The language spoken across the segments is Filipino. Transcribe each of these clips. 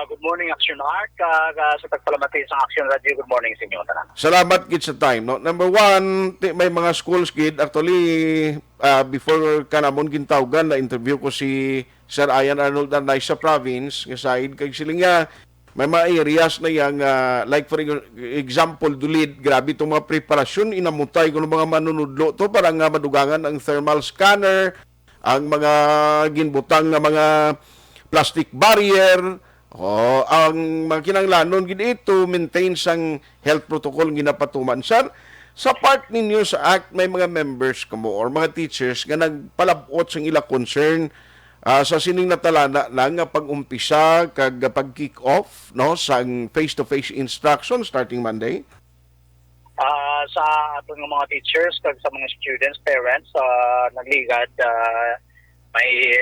Good morning, Action Art. Sa tagpalamati sa Action Radio, good morning sa inyo. Tanan. Salamat gid sa time. No? Number one, may mga schools gid. Actually, before kanamon gintawgan, na-interview ko si Sir Ian Arnold Arnay sa province, nga side, kag sila nga, may mga areas na yang, like for example, Dulid, grabe itong mga preparasyon, inamutay ko ng mga manunudlo to, para nga madugangan ang thermal scanner, ang mga ginbutang na mga plastic barrier, ang mga kinanglanon gid ito maintain sang health protocol ginapatuman. Sir, sa part ninyo sa act may mga members kamo or mga teachers nga nagpalabot sang ila concern sa sining natalana lang nga pag-umpisa kag pag-kick off no sang face-to-face instruction starting Monday. Sa atong mga teachers, kag sa mga students, parents, nagligad, may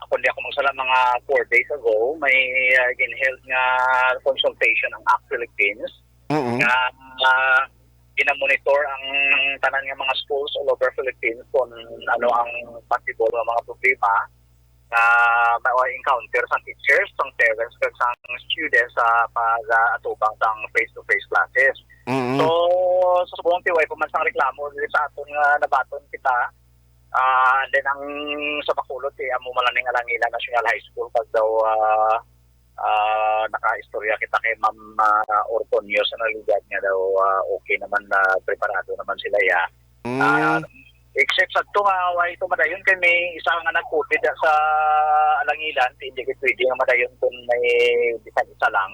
kundi ako magsala mga 4 days ago, may ginheld nga consultation ang ACT Philippines nga ginamonitor ang tanan nga mga schools all over Philippines kung ano ang possible nga mga problema na ma-encounter sa teachers, sa parents, kag sa students sa pag-atubang sa face-to-face classes. So, sa buong tiway, pumansang reklamo sa atong nabaton kita. And then ang sa Bacolod amo malaning Alangila National High School pag daw naka-istorya kita kay Ma'am Ortonio sa naligad niya daw okay naman na preparado naman sila ya. Except sa ito nga ito madayon kay may isa nga nag-COVID sa Alangilan, hindi ko pwede nga madayon kung may bisan isa lang.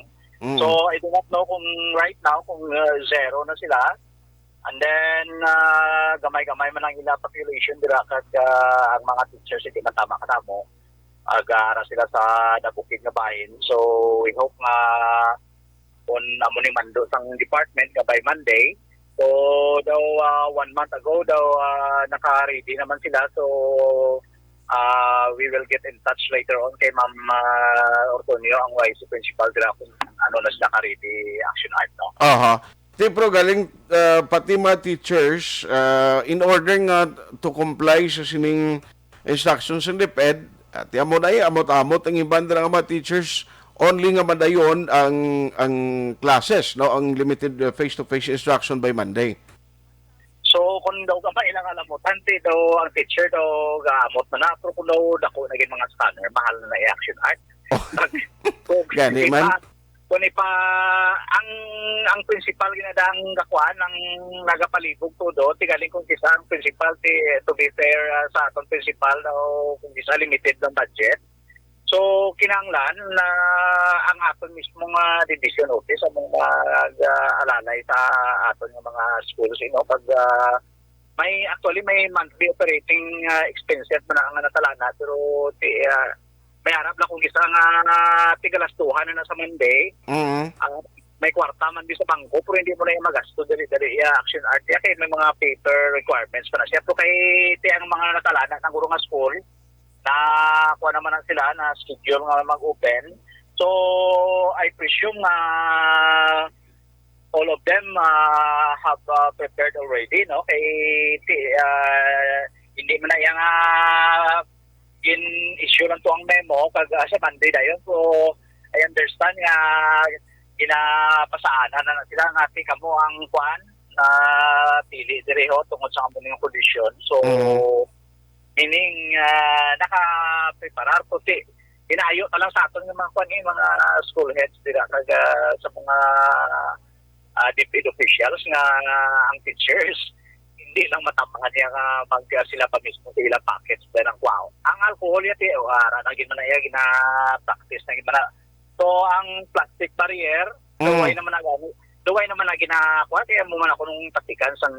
So I do not know kung right now kung zero na sila. And then, gamay-gamay man ang ila population, dira kag ang mga teachers, hindi matama katamo. Aga-ara sila sa nabukid nga bahin. So, we hope nga kung amo ni mando sang department, by Monday. So, daw 1 month ago, daw naka-ready naman sila. So, we will get in touch later on kay Ma'am Ortonio, ang vice principal dira kung ano na sila ka-ready action art, no? Pero galing pati mga teachers in order nga to comply sa sining instructions ng DepEd at amot amot ang iban nga mga teachers only nga madayon ang classes no ang limited face-to-face instruction by Monday. So kung daw gamay lang alam mo tanti daw ang teacher daw gamot na pero kung daw dako naging mga scanner mahal na i-action art. Gani man. Kung pa ang principal ginadang gakuan ang nagapalibog todo tigaling kung kisa ang principal to be fair sa atong principal daw kung kisa limited ng budget. So kinahanglan na ang aton mismo nga division office ang mga alalay sa aton nga mga schools pag may actually may monthly operating expenses man ang natalana pero may harap lang kung isa nga tigalastuhan na sa Monday. May kwarta man di sa bangko pero hindi mo na yung magasto dali action art. Kaya may mga paper requirements pa na siya. Pero kay ang mga natalana ng guro nga school na kuha naman sila na schedule nga mag-open. So, I presume all of them have prepared already, no? Kay hindi man na yung in-issue lang to ang memo kag sa Monday dayon. So I understand nga ginapasaanan na sila nga kamo ang kuan na pili direho tungod sa amo ning kondisyon. So meaning naka-preparar ko inaayo ta lang sa aton nga mga kuan mga school heads dira kag sa mga DepEd officials nga ang teachers hindi lang matapangan niya mag sila pa mismo sila packets ba ng wow. Ang alcohol yati naging man na gina-practice naging man. So ang plastic barrier duway naman na ginakuha kaya mo man ako nung taktikan sang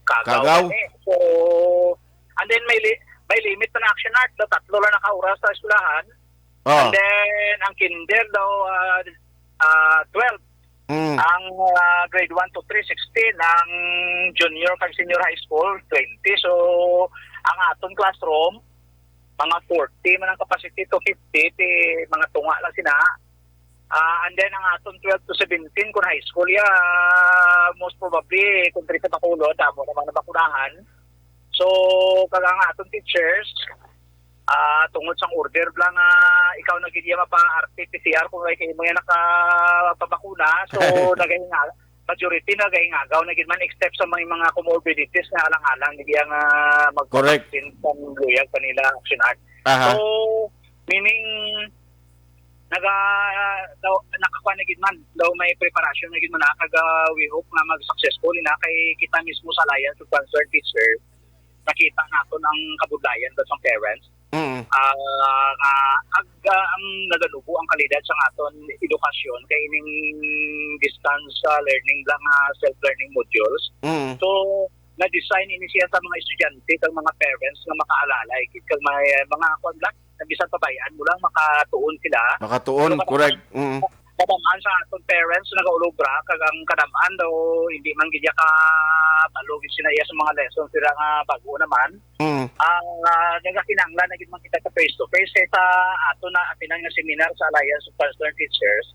kagaw. So and then may limit na action art daw 3 lang naka-oras sa eskwelahan. And then ang kinder daw 12. Ang grade 1 to 3, 16. Ang junior kag senior high school, 20. So, ang aton classroom, mga 40 man ang capacity to 50. Mga tunga lang sina. And then, ang aton 12 to 17, kung high school, most probably, kung sa Bacolod, damo naman na bakunahan. So, kag ang aton teachers, tungod sa order lang ikaw nagigya pa RT-PCR kung kayo mo yan nakapabakuna. So, nagahinga, majority nagahingagaw na man except sa mga comorbidities na alang-alang hindi ang Correct. magpapaksin sa luyag kanila Action Act. Aha. So, meaning nakakuha na gid man daw may preparasyon na gid man we hope nga mag-successful na kay kita mismo sa Alliance of Concerned Teacher nakita naton ang kabudlayan sa parents ang nagalubo ang kalidad sa aton edukasyon kay ining distance learning lang self-learning modules. So na-design ini siya sa mga estudyante kag mga parents nga makaalala kay may mga konlak na bisan pabayaan mo lang makatuon sila. Makatuon, correct. Kadamaan sa aton parents nagaulobra kag ang kadamaan daw hindi man gidya ka balugin sinaya sa mga lessons sila nga bago naman. Ang nagakinanglan na gid man kita sa face to face sa ato na atinang nga seminar sa Alliance of Concerned Teachers.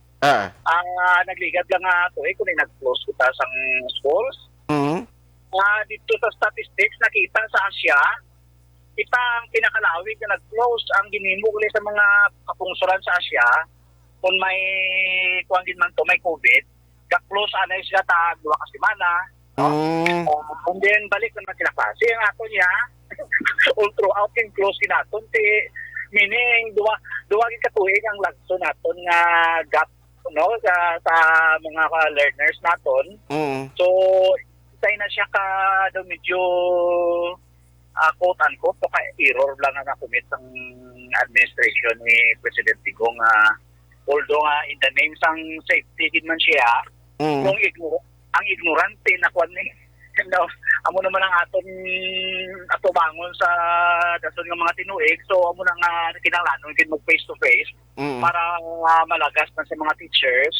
Nagligad lang ako kung nag-close kita sang schools. Dito sa statistics nakita sa Asia kita ang pinakalawig na nag-close ang ginimo ulit sa mga kapungsuran sa Asia kung may kuwang din man to may COVID ka-close anay sila ta 2 ka semana and then balik naman sila klase ang ato niya all throughout yung close naton meaning duwa katuig ang lagso naton nga gap no sa mga learners naton. So say na siya ka daw medyo quote-unquote so error lang na nakumit ang administration ni President Digong although in the name sang safety din man siya kung ang ignorante na kwan ni amo naman ang ato bangon sa dason nga mga tinuig so amo na nga kinahanglan gid mag face to face para malagas man sa mga teachers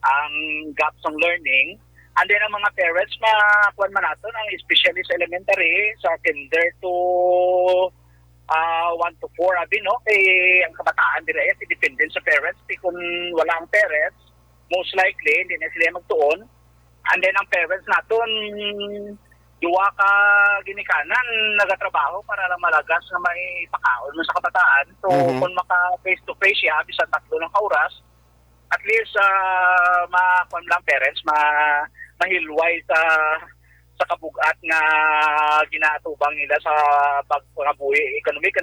ang gaps ng learning. And then ang mga parents kuan man naton ang especially sa elementary sa kinder to 1 to 4 abi no kay ang kabataan dire ay dependent sa parents kung wala ang parents most likely hindi na sila magtuon. And then ang parents naton duwa ka ginikanan nagatrabaho para lang malagas na may pakaon mo sa kabataan. So kung maka face to face siya bisan 3 ng oras at least kuan lang parents mahilway sa kabugat nga ginatubang nila sa pagpangabuhi economic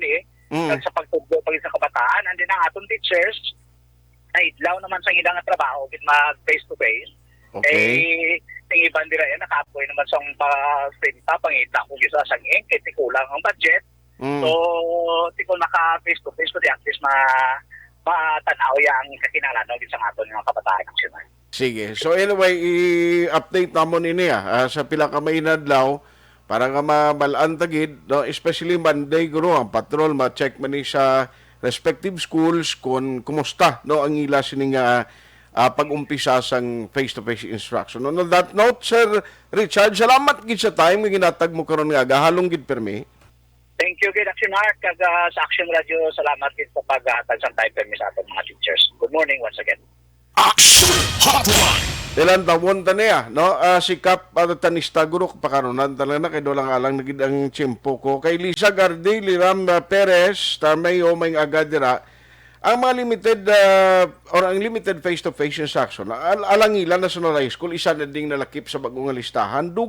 sa pagtugbo pag sa kabataan and then ang aton teachers na idlaw naman sa ilang trabaho gid mag face to face. Ting iban dira yan nakapoy naman sa pa pangita kung isa sang kay kulang ang budget. So tikol maka face to face at least matanaw ya ang kakinahanglan gid sa aton nga kabataan nasyonal. Sige. So anyway, i-update namon ini sa pila ka mainadlaw para nga mabalaan tagid, no? Especially Monday guro ang patrol ma-check man ni sa respective schools kung kumusta no ang ila sining pag-umpisa sang face-to-face instruction. On that note, Sir Richard, salamat gid sa time nga ginatag mo karon nga gahalong gid permi. Thank you gid Action Art kag sa Action Radio salamat gid sa paghatag sa time permi sa aton mga teachers. Good morning once again. Action Hotline. Ilan tawon ta niya, no? Sikap tanista guro pakaronan talaga kay dolang alang nagid ang tiyempo ko. Kay Lisa Gardi, Liram Perez, Tarmayo may agadira. Ang mga limited or ang limited face-to-face instruction, alang ilan National High School, isa na ding nalakip sa bagong listahan.